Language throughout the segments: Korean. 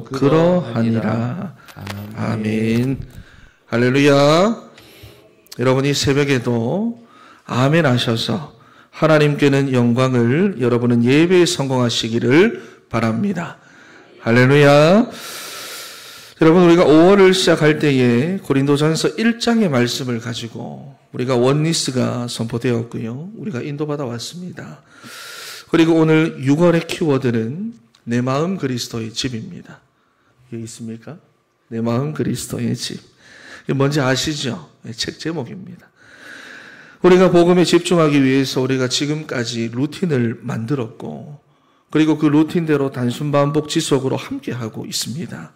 주도 그러하니라. 아멘. 할렐루야. 여러분이 새벽에도 아멘 하셔서 하나님께는 영광을, 여러분은 예배에 성공하시기를 바랍니다. 할렐루야. 여러분, 우리가 5월을 시작할 때에 고린도전서 1장의 말씀을 가지고 우리가 원리스가 선포되었고요. 우리가 인도받아 왔습니다. 그리고 오늘 6월의 키워드는 내 마음 그리스도의 집입니다. 여기 있습니까? 내 마음 그리스도의 집. 이게 뭔지 아시죠? 책 제목입니다. 우리가 복음에 집중하기 위해서 우리가 지금까지 루틴을 만들었고, 그리고 그 루틴대로 단순 반복 지속으로 함께하고 있습니다.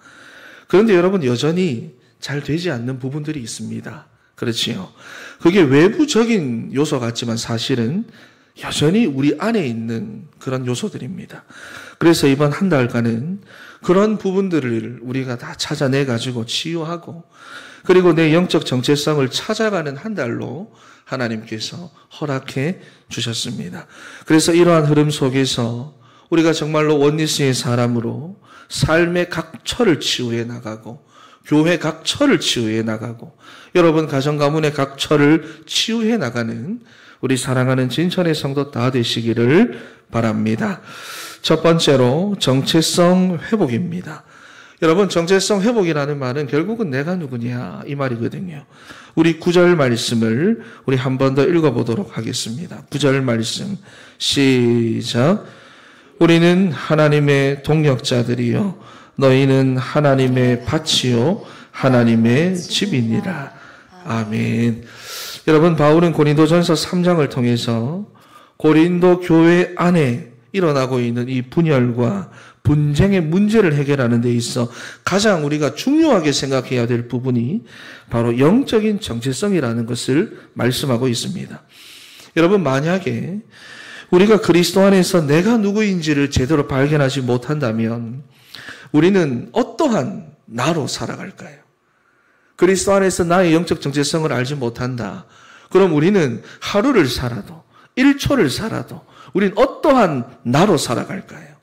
그런데 여러분, 여전히 잘 되지 않는 부분들이 있습니다. 그렇지요? 그게 외부적인 요소 같지만 사실은 여전히 우리 안에 있는 그런 요소들입니다. 그래서 이번 한 달간은 그런 부분들을 우리가 다 찾아내가지고 치유하고, 그리고 내 영적 정체성을 찾아가는 한 달로 하나님께서 허락해 주셨습니다. 그래서 이러한 흐름 속에서 우리가 정말로 원리스의 사람으로 삶의 각 처를 치유해 나가고, 교회 각 처를 치유해 나가고, 여러분 가정 가문의 각 처를 치유해 나가는 우리 사랑하는 진천의 성도 다 되시기를 바랍니다. 첫 번째로 정체성 회복입니다. 여러분, 정체성 회복이라는 말은 결국은 내가 누구냐 이 말이거든요. 우리 9절 말씀을 우리 한 번 더 읽어보도록 하겠습니다. 9절 말씀 시작. 우리는 하나님의 동역자들이요 너희는 하나님의 밭이요 하나님의 집이니라. 아멘. 여러분, 바울은 고린도전서 3장을 통해서 고린도 교회 안에 일어나고 있는 이 분열과 분쟁의 문제를 해결하는 데 있어 가장 우리가 중요하게 생각해야 될 부분이 바로 영적인 정체성이라는 것을 말씀하고 있습니다. 여러분, 만약에 우리가 그리스도 안에서 내가 누구인지를 제대로 발견하지 못한다면 우리는 어떠한 나로 살아갈까요? 그리스도 안에서 나의 영적 정체성을 알지 못한다. 그럼 우리는 하루를 살아도 1초를 살아도 우리는 어떠한 나로 살아갈까요?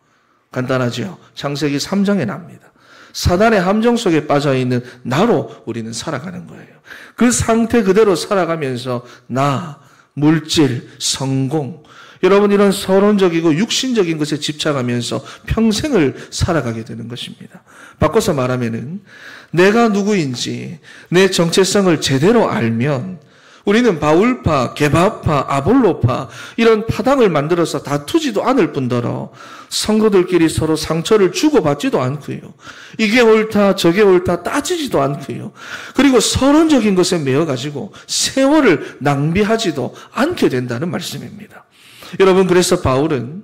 간단하죠. 창세기 3장에 납니다. 사단의 함정 속에 빠져있는 나로 우리는 살아가는 거예요. 그 상태 그대로 살아가면서 나, 물질, 성공, 여러분 이런 서론적이고 육신적인 것에 집착하면서 평생을 살아가게 되는 것입니다. 바꿔서 말하면은 내가 누구인지 내 정체성을 제대로 알면 우리는 바울파, 게바파, 아볼로파 이런 파당을 만들어서 다투지도 않을 뿐더러 성도들끼리 서로 상처를 주고받지도 않고요. 이게 옳다 저게 옳다 따지지도 않고요. 그리고 서론적인 것에 매여가지고 세월을 낭비하지도 않게 된다는 말씀입니다. 여러분, 그래서 바울은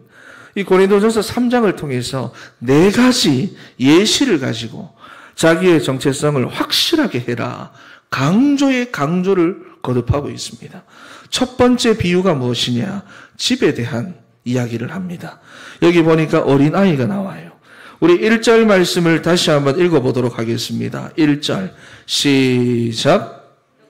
이 고린도전서 3장을 통해서 4가지 예시를 가지고 자기의 정체성을 확실하게 해라, 강조의 강조를 거듭하고 있습니다. 첫 번째 비유가 무엇이냐? 집에 대한 이야기를 합니다. 여기 보니까 어린아이가 나와요. 우리 1절 말씀을 다시 한번 읽어보도록 하겠습니다. 1절 시작.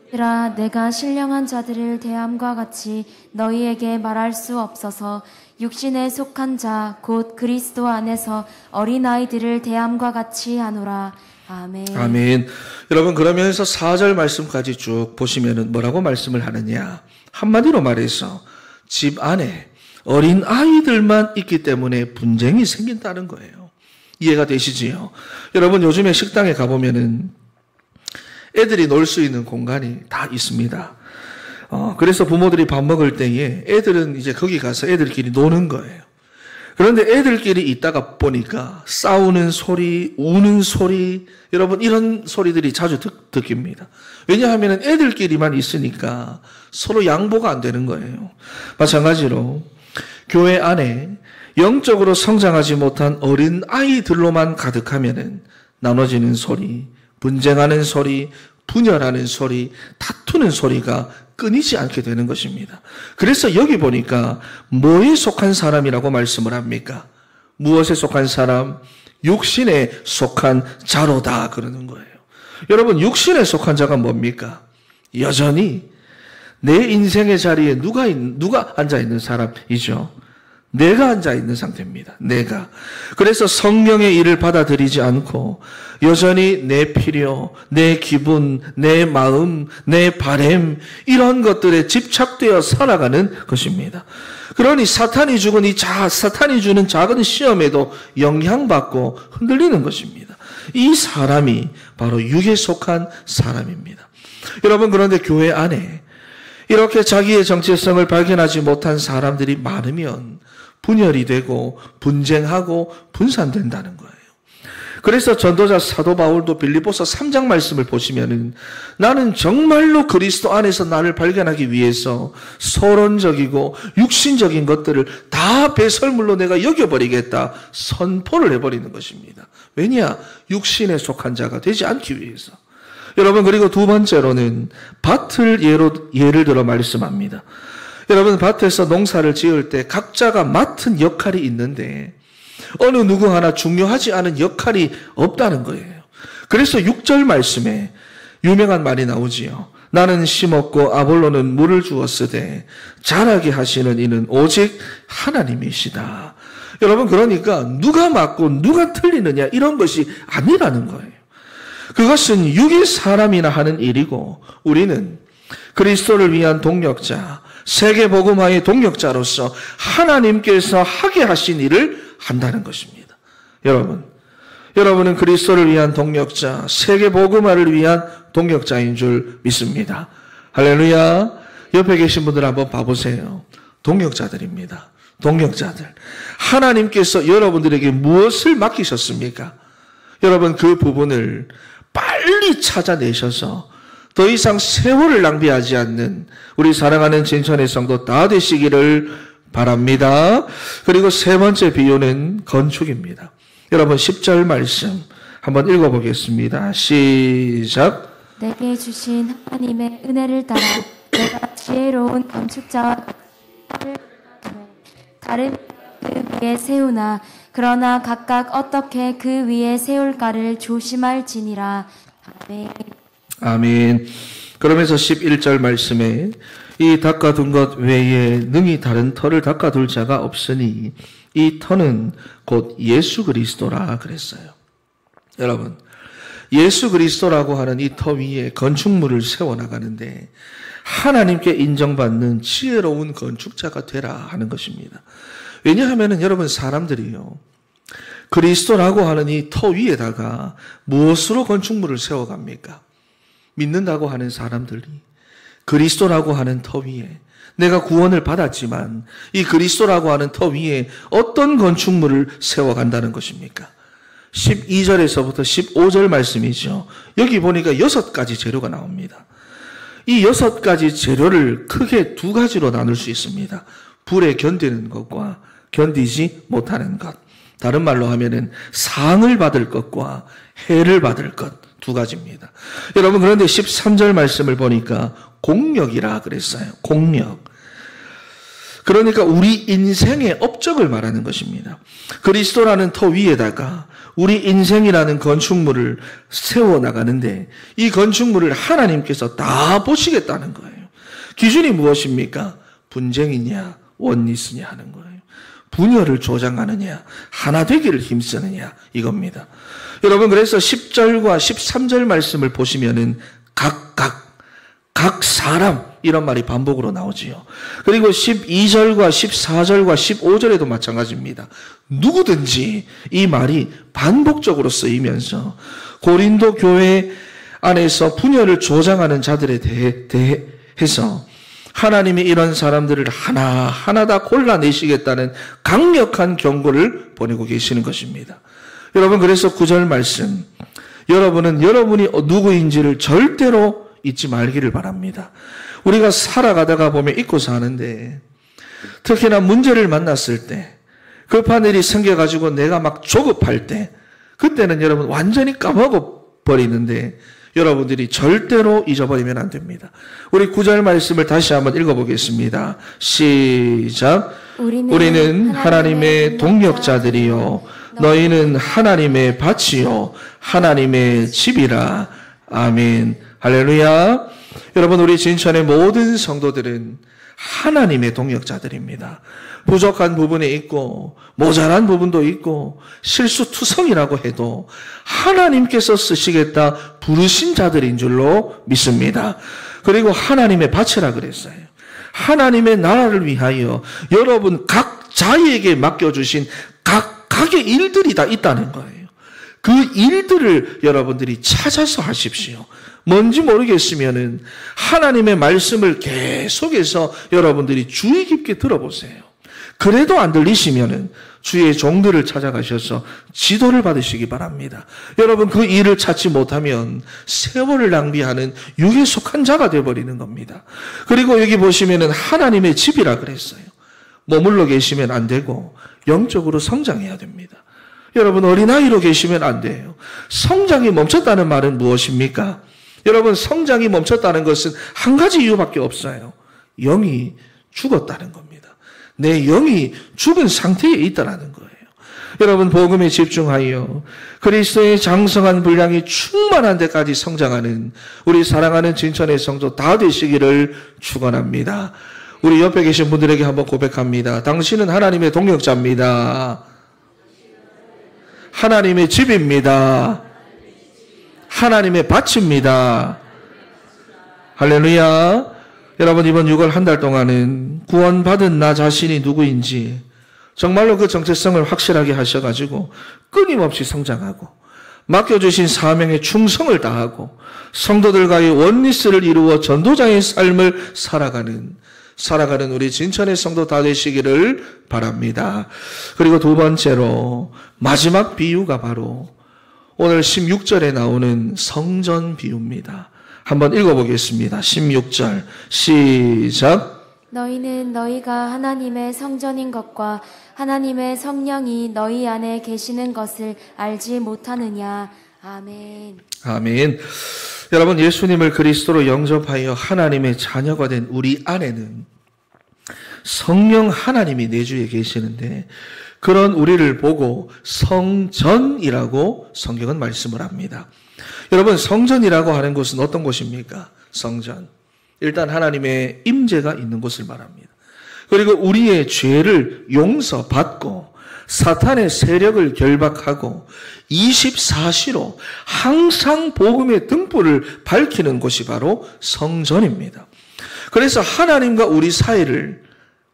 얘들아, 내가 신령한 자들을 대함과 같이 너희에게 말할 수 없어서 육신에 속한 자 곧 그리스도 안에서 어린아이들을 대함과 같이 하노라. 아멘. 아멘. 여러분, 그러면서 4절 말씀까지 쭉 보시면은 뭐라고 말씀을 하느냐? 한마디로 말해서 집 안에 어린 아이들만 있기 때문에 분쟁이 생긴다는 거예요. 이해가 되시지요? 여러분, 요즘에 식당에 가보면은 애들이 놀 수 있는 공간이 다 있습니다. 그래서 부모들이 밥 먹을 때에 애들은 이제 거기 가서 애들끼리 노는 거예요. 그런데 애들끼리 있다가 보니까 싸우는 소리, 우는 소리, 여러분 이런 소리들이 자주 듣깁니다. 왜냐하면 애들끼리만 있으니까 서로 양보가 안 되는 거예요. 마찬가지로 교회 안에 영적으로 성장하지 못한 어린 아이들로만 가득하면은 나눠지는 소리, 분쟁하는 소리, 분열하는 소리, 다투는 소리가 끊이지 않게 되는 것입니다. 그래서 여기 보니까 뭐에 속한 사람이라고 말씀을 합니까? 무엇에 속한 사람? 육신에 속한 자로다 그러는 거예요. 여러분, 육신에 속한 자가 뭡니까? 여전히 내 인생의 자리에 누가 앉아 있는 사람이죠? 내가 앉아있는 상태입니다. 내가. 그래서 성령의 일을 받아들이지 않고 여전히 내 필요, 내 기분, 내 마음, 내 바램 이런 것들에 집착되어 살아가는 것입니다. 그러니 사탄이 주는 작은 시험에도 영향받고 흔들리는 것입니다. 이 사람이 바로 육에 속한 사람입니다. 여러분, 그런데 교회 안에 이렇게 자기의 정체성을 발견하지 못한 사람들이 많으면 분열이 되고 분쟁하고 분산된다는 거예요. 그래서 전도자 사도 바울도 빌립보서 3장 말씀을 보시면은 나는 정말로 그리스도 안에서 나를 발견하기 위해서 서론적이고 육신적인 것들을 다 배설물로 내가 여겨버리겠다 선포를 해버리는 것입니다. 왜냐? 육신에 속한 자가 되지 않기 위해서. 여러분, 그리고 두 번째로는 밭을 예를 들어 말씀합니다. 여러분, 밭에서 농사를 지을 때 각자가 맡은 역할이 있는데 어느 누구 하나 중요하지 않은 역할이 없다는 거예요. 그래서 6절 말씀에 유명한 말이 나오지요. 나는 심었고 아볼로는 물을 주었으되 자라게 하시는 이는 오직 하나님이시다. 여러분, 그러니까 누가 맞고 누가 틀리느냐 이런 것이 아니라는 거예요. 그것은 육의 사람이나 하는 일이고 우리는 그리스도를 위한 동력자, 세계복음화의 동력자로서 하나님께서 하게 하신 일을 한다는 것입니다. 여러분은 그리스도를 위한 동력자, 세계복음화를 위한 동력자인 줄 믿습니다. 할렐루야. 옆에 계신 분들 한번 봐보세요. 동력자들입니다. 동력자들. 하나님께서 여러분들에게 무엇을 맡기셨습니까? 여러분, 그 부분을 빨리 찾아내셔서 더 이상 세월을 낭비하지 않는 우리 사랑하는 진천의 성도 다 되시기를 바랍니다. 그리고 세 번째 비유는 건축입니다. 여러분, 10절 말씀 한번 읽어보겠습니다. 시작. 내게 주신 하나님의 은혜를 따라 내가 지혜로운 건축자와 다른 그 위에 세우나 그러나 각각 어떻게 그 위에 세울까를 조심할지니라. 아멘. 아멘. 그러면서 11절 말씀에 이 닦아둔 것 외에 능히 다른 터를 닦아둘 자가 없으니 이 터는 곧 예수 그리스도라 그랬어요. 여러분, 예수 그리스도라고 하는 이 터 위에 건축물을 세워나가는데 하나님께 인정받는 지혜로운 건축자가 되라 하는 것입니다. 왜냐하면 여러분, 사람들이요, 그리스도라고 하는 이 터 위에다가 무엇으로 건축물을 세워갑니까? 믿는다고 하는 사람들이 그리스도라고 하는 터 위에 내가 구원을 받았지만 이 그리스도라고 하는 터 위에 어떤 건축물을 세워간다는 것입니까? 12절에서부터 15절 말씀이죠. 여기 보니까 6가지 재료가 나옵니다. 이 6가지 재료를 크게 2가지로 나눌 수 있습니다. 불에 견디는 것과 견디지 못하는 것. 다른 말로 하면은 상을 받을 것과 해를 받을 것. 2가지입니다. 여러분, 그런데 13절 말씀을 보니까 공력이라 그랬어요. 공력. 그러니까 우리 인생의 업적을 말하는 것입니다. 그리스도라는 터 위에다가 우리 인생이라는 건축물을 세워나가는데 이 건축물을 하나님께서 다 보시겠다는 거예요. 기준이 무엇입니까? 분쟁이냐 원리스냐 하는 거예요. 분열을 조장하느냐 하나 되기를 힘쓰느냐 이겁니다. 여러분, 그래서 10절과 13절 말씀을 보시면은 각 사람 이런 말이 반복으로 나오지요. 그리고 12절과 14절과 15절에도 마찬가지입니다. 누구든지 이 말이 반복적으로 쓰이면서 고린도 교회 안에서 분열을 조장하는 자들에 대해서 하나님이 이런 사람들을 하나하나 다 골라내시겠다는 강력한 경고를 보내고 계시는 것입니다. 여러분, 그래서 9절 말씀, 여러분은 여러분이 누구인지를 절대로 잊지 말기를 바랍니다. 우리가 살아가다가 보면 잊고 사는데 특히나 문제를 만났을 때 급한 일이 생겨가지고 내가 막 조급할 때 그때는 여러분 완전히 까먹어버리는데 여러분들이 절대로 잊어버리면 안 됩니다. 우리 9절 말씀을 다시 한번 읽어보겠습니다. 시작. 우리는 하나님의 동력자들이요 너희는 하나님의 밭이요 하나님의 집이라. 아멘. 할렐루야. 여러분, 우리 진천의 모든 성도들은 하나님의 동역자들입니다. 부족한 부분이 있고 모자란 부분도 있고 실수투성이라고 해도 하나님께서 쓰시겠다 부르신 자들인 줄로 믿습니다. 그리고 하나님의 밭이라 그랬어요. 하나님의 나라를 위하여 여러분 각자에게 맡겨주신 각각의 일들이 다 있다는 거예요. 그 일들을 여러분들이 찾아서 하십시오. 뭔지 모르겠으면은 하나님의 말씀을 계속해서 여러분들이 주의 깊게 들어보세요. 그래도 안 들리시면은 주의 종들을 찾아가셔서 지도를 받으시기 바랍니다. 여러분 그 일을 찾지 못하면 세월을 낭비하는 육에 속한 자가 되어버리는 겁니다. 그리고 여기 보시면은 하나님의 집이라 그랬어요. 머물러 계시면 안 되고 영적으로 성장해야 됩니다. 여러분 어린아이로 계시면 안 돼요. 성장이 멈췄다는 말은 무엇입니까? 여러분 성장이 멈췄다는 것은 한 가지 이유밖에 없어요. 영이 죽었다는 겁니다. 내 영이 죽은 상태에 있다는 거예요. 여러분 복음에 집중하여 그리스도의 장성한 분량이 충만한 데까지 성장하는 우리 사랑하는 진천의 성도 다 되시기를 축원합니다. 우리 옆에 계신 분들에게 한번 고백합니다. 당신은 하나님의 동역자입니다. 하나님의 집입니다. 하나님의 밭입니다. 할렐루야. 여러분 이번 6월 한 달 동안은 구원받은 나 자신이 누구인지 정말로 그 정체성을 확실하게 하셔가지고 끊임없이 성장하고 맡겨주신 사명에 충성을 다하고 성도들과의 원리스를 이루어 전도자의 삶을 살아가는 우리 진천의 성도 다 되시기를 바랍니다. 그리고 두 번째로 마지막 비유가 바로 오늘 16절에 나오는 성전 비유입니다. 한번 읽어보겠습니다. 16절 시작. 너희는 너희가 하나님의 성전인 것과 하나님의 성령이 너희 안에 계시는 것을 알지 못하느냐. 아멘. 아멘. 여러분 예수님을 그리스도로 영접하여 하나님의 자녀가 된 우리 안에는 성령 하나님이 내주에 계시는데 그런 우리를 보고 성전이라고 성경은 말씀을 합니다. 여러분 성전이라고 하는 곳은 어떤 곳입니까? 성전. 일단 하나님의 임재가 있는 곳을 말합니다. 그리고 우리의 죄를 용서받고 사탄의 세력을 결박하고 24시로 항상 복음의 등불을 밝히는 곳이 바로 성전입니다. 그래서 하나님과 우리 사이를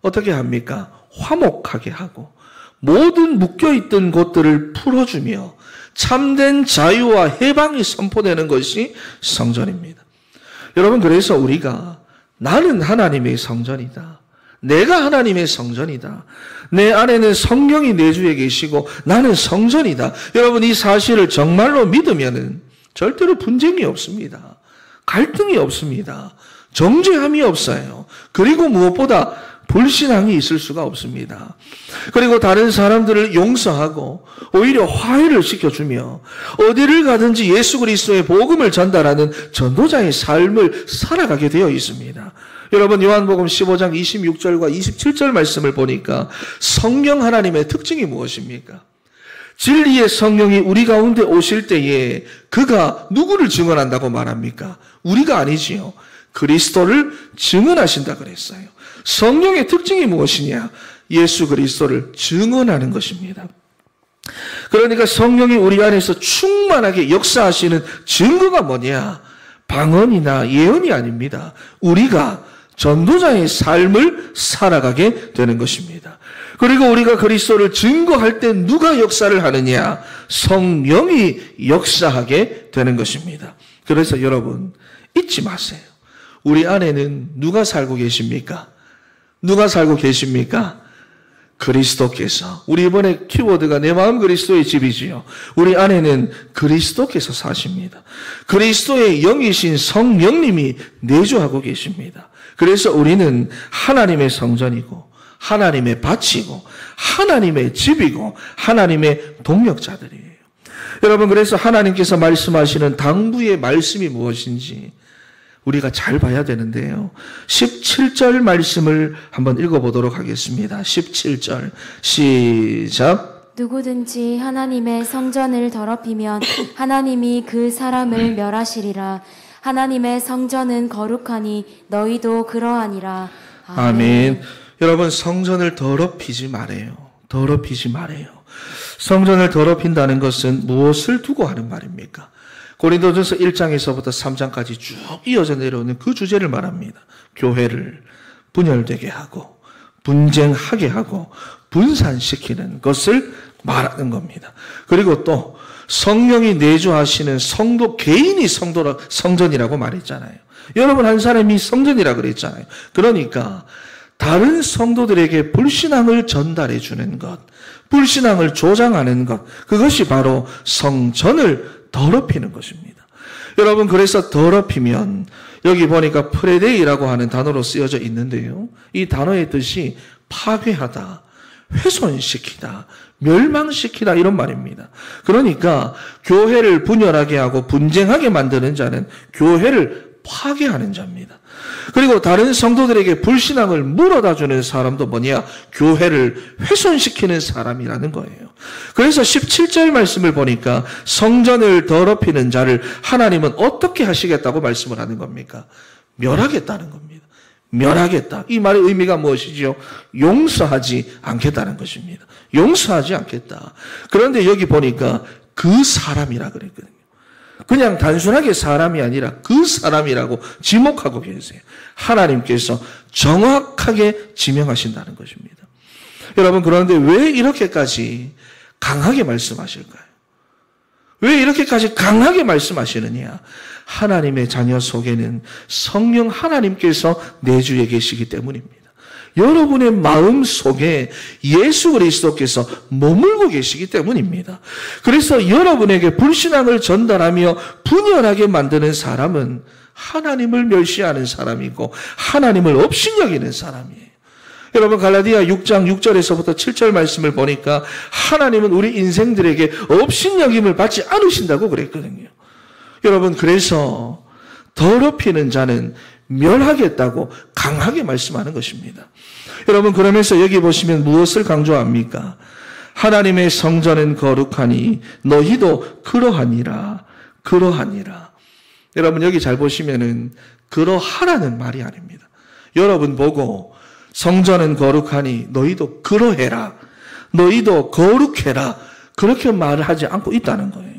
어떻게 합니까? 화목하게 하고 모든 묶여있던 것들을 풀어주며 참된 자유와 해방이 선포되는 것이 성전입니다. 여러분 그래서 우리가 나는 하나님의 성전이다. 내가 하나님의 성전이다. 내 안에는 성령이 내주에 계시고 나는 성전이다. 여러분 이 사실을 정말로 믿으면은 절대로 분쟁이 없습니다. 갈등이 없습니다. 정죄함이 없어요. 그리고 무엇보다 불신앙이 있을 수가 없습니다. 그리고 다른 사람들을 용서하고 오히려 화해를 시켜주며 어디를 가든지 예수 그리스도의 복음을 전달하는 전도자의 삶을 살아가게 되어 있습니다. 여러분 요한복음 15장 26절과 27절 말씀을 보니까 성령 하나님의 특징이 무엇입니까? 진리의 성령이 우리 가운데 오실 때에 그가 누구를 증언한다고 말합니까? 우리가 아니지요. 그리스도를 증언하신다 그랬어요. 성령의 특징이 무엇이냐? 예수 그리스도를 증언하는 것입니다. 그러니까 성령이 우리 안에서 충만하게 역사하시는 증거가 뭐냐? 방언이나 예언이 아닙니다. 우리가 전도자의 삶을 살아가게 되는 것입니다. 그리고 우리가 그리스도를 증거할 때 누가 역사를 하느냐? 성령이 역사하게 되는 것입니다. 그래서 여러분 잊지 마세요. 우리 안에는 누가 살고 계십니까? 누가 살고 계십니까? 그리스도께서. 우리 이번에 키워드가 내 마음 그리스도의 집이지요. 우리 안에는 그리스도께서 사십니다. 그리스도의 영이신 성령님이 내주하고 계십니다. 그래서 우리는 하나님의 성전이고 하나님의 밭이고 하나님의 집이고 하나님의 동역자들이에요. 여러분 그래서 하나님께서 말씀하시는 당부의 말씀이 무엇인지 우리가 잘 봐야 되는데요. 17절 말씀을 한번 읽어보도록 하겠습니다. 17절 시작. 누구든지 하나님의 성전을 더럽히면 하나님이 그 사람을 멸하시리라. 하나님의 성전은 거룩하니 너희도 그러하니라. 아멘. 여러분, 성전을 더럽히지 말아요. 더럽히지 말아요. 성전을 더럽힌다는 것은 무엇을 두고 하는 말입니까? 고린도전서 1장에서부터 3장까지 쭉 이어져 내려오는 그 주제를 말합니다. 교회를 분열되게 하고 분쟁하게 하고 분산시키는 것을 말하는 겁니다. 그리고 또 성령이 내주하시는 성도 개인이 성전이라고 말했잖아요. 여러분 한 사람이 성전이라고 그랬잖아요. 그러니까 다른 성도들에게 불신앙을 전달해 주는 것, 불신앙을 조장하는 것, 그것이 바로 성전을 더럽히는 것입니다. 여러분, 그래서 더럽히면 여기 보니까 프레데이라고 하는 단어로 쓰여져 있는데요. 이 단어의 뜻이 파괴하다, 훼손시키다, 멸망시키다 이런 말입니다. 그러니까 교회를 분열하게 하고 분쟁하게 만드는 자는 교회를 파괴하는 자입니다. 그리고 다른 성도들에게 불신앙을 물어다주는 사람도 뭐냐? 교회를 훼손시키는 사람이라는 거예요. 그래서 17절 말씀을 보니까 성전을 더럽히는 자를 하나님은 어떻게 하시겠다고 말씀을 하는 겁니까? 멸하겠다는 겁니다. 멸하겠다. 이 말의 의미가 무엇이죠? 용서하지 않겠다는 것입니다. 용서하지 않겠다. 그런데 여기 보니까 그 사람이라 그랬거든요. 그냥 단순하게 사람이 아니라 그 사람이라고 지목하고 계세요. 하나님께서 정확하게 지명하신다는 것입니다. 여러분, 그런데 왜 이렇게까지 강하게 말씀하실까요? 왜 이렇게까지 강하게 말씀하시느냐? 하나님의 자녀 속에는 성령 하나님께서 내주에 계시기 때문입니다. 여러분의 마음 속에 예수 그리스도께서 머물고 계시기 때문입니다. 그래서 여러분에게 불신앙을 전달하며 분열하게 만드는 사람은 하나님을 멸시하는 사람이고 하나님을 업신여기는 사람이에요. 여러분, 갈라디아 6장 6절에서부터 7절 말씀을 보니까 하나님은 우리 인생들에게 업신여김을 받지 않으신다고 그랬거든요. 여러분, 그래서 더럽히는 자는 멸하겠다고 강하게 말씀하는 것입니다. 여러분, 그러면서 여기 보시면 무엇을 강조합니까? 하나님의 성전은 거룩하니 너희도 그러하니라. 그러하니라. 여러분, 여기 잘 보시면은 그러하라는 말이 아닙니다. 여러분 보고 성전은 거룩하니 너희도 그러해라. 너희도 거룩해라. 그렇게 말을 하지 않고 있다는 거예요.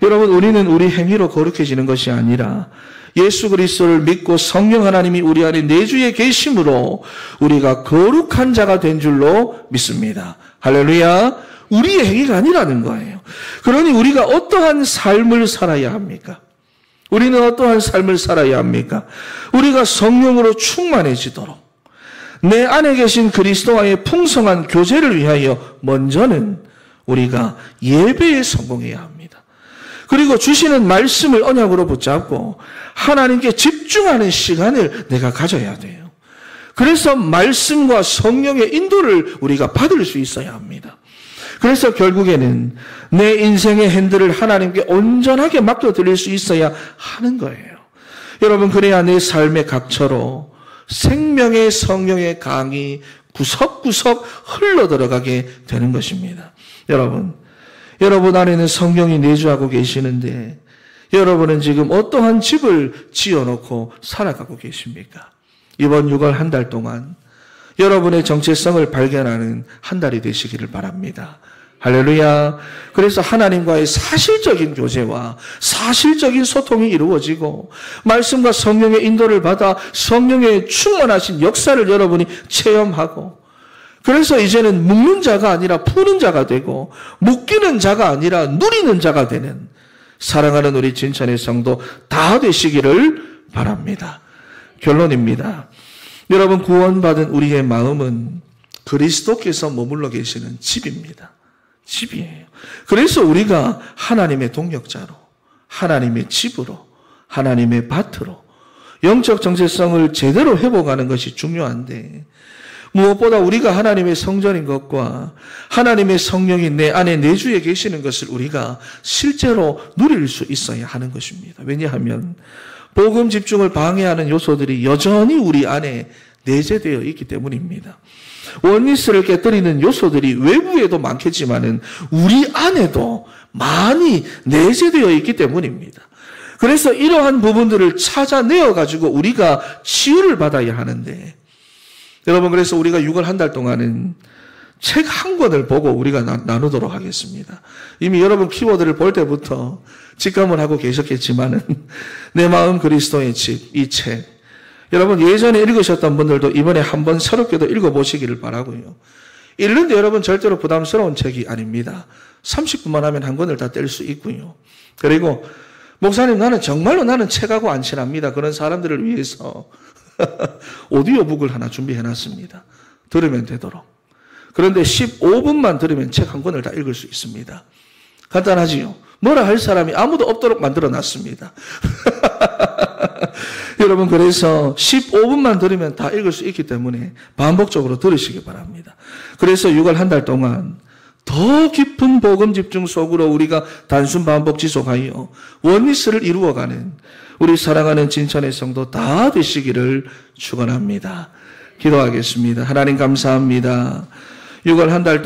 여러분, 우리는 우리 행위로 거룩해지는 것이 아니라 예수 그리스도를 믿고 성령 하나님이 우리 안에 내주에 계심으로 우리가 거룩한 자가 된 줄로 믿습니다. 할렐루야. 우리의 행위가 아니라는 거예요. 그러니 우리가 어떠한 삶을 살아야 합니까? 우리는 어떠한 삶을 살아야 합니까? 우리가 성령으로 충만해지도록 내 안에 계신 그리스도와의 풍성한 교제를 위하여 먼저는 우리가 예배에 성공해야 합니다. 그리고 주시는 말씀을 언약으로 붙잡고 하나님께 집중하는 시간을 내가 가져야 돼요. 그래서 말씀과 성령의 인도를 우리가 받을 수 있어야 합니다. 그래서 결국에는 내 인생의 핸들을 하나님께 온전하게 맡겨드릴 수 있어야 하는 거예요. 여러분, 그래야 내 삶의 각처로 생명의 성령의 강이 구석구석 흘러들어가게 되는 것입니다. 여러분 안에는 성령이 내주하고 계시는데 여러분은 지금 어떠한 집을 지어놓고 살아가고 계십니까? 이번 6월 한 달 동안 여러분의 정체성을 발견하는 한 달이 되시기를 바랍니다. 할렐루야. 그래서 하나님과의 사실적인 교제와 사실적인 소통이 이루어지고 말씀과 성령의 인도를 받아 성령의 충만하신 역사를 여러분이 체험하고 그래서 이제는 묶는 자가 아니라 푸는 자가 되고 묶이는 자가 아니라 누리는 자가 되는 사랑하는 우리 진천의 성도 다 되시기를 바랍니다. 결론입니다. 여러분, 구원받은 우리의 마음은 그리스도께서 머물러 계시는 집입니다. 집이에요. 그래서 우리가 하나님의 동역자로, 하나님의 집으로, 하나님의 밭으로 영적 정체성을 제대로 회복하는 것이 중요한데 무엇보다 우리가 하나님의 성전인 것과 하나님의 성령이 내 안에 내주에 계시는 것을 우리가 실제로 누릴 수 있어야 하는 것입니다. 왜냐하면 복음 집중을 방해하는 요소들이 여전히 우리 안에 내재되어 있기 때문입니다. 원리스를 깨뜨리는 요소들이 외부에도 많겠지만은 우리 안에도 많이 내재되어 있기 때문입니다. 그래서 이러한 부분들을 찾아내어 가지고 우리가 치유를 받아야 하는데 여러분, 그래서 우리가 6월 한 달 동안은 책 한 권을 보고 우리가 나누도록 하겠습니다. 이미 여러분 키워드를 볼 때부터 직감을 하고 계셨겠지만은 내 마음 그리스도의 집, 이 책. 여러분 예전에 읽으셨던 분들도 이번에 한번 새롭게도 읽어보시기를 바라고요. 읽는데 여러분 절대로 부담스러운 책이 아닙니다. 30분만 하면 한 권을 다 뗄 수 있고요. 그리고 목사님 나는 정말로 나는 책하고 안 친합니다. 그런 사람들을 위해서 오디오북을 하나 준비해놨습니다. 들으면 되도록. 그런데 15분만 들으면 책 한 권을 다 읽을 수 있습니다. 간단하지요? 뭐라 할 사람이 아무도 없도록 만들어놨습니다. 여러분 그래서 15분만 들으면 다 읽을 수 있기 때문에 반복적으로 들으시기 바랍니다. 그래서 6월 한 달 동안 더 깊은 복음 집중 속으로 우리가 단순 반복 지속하여 원리스를 이루어가는 우리 사랑하는 진천의 성도 다 되시기를 축원합니다. 기도하겠습니다. 하나님 감사합니다. 6월 한 달 동안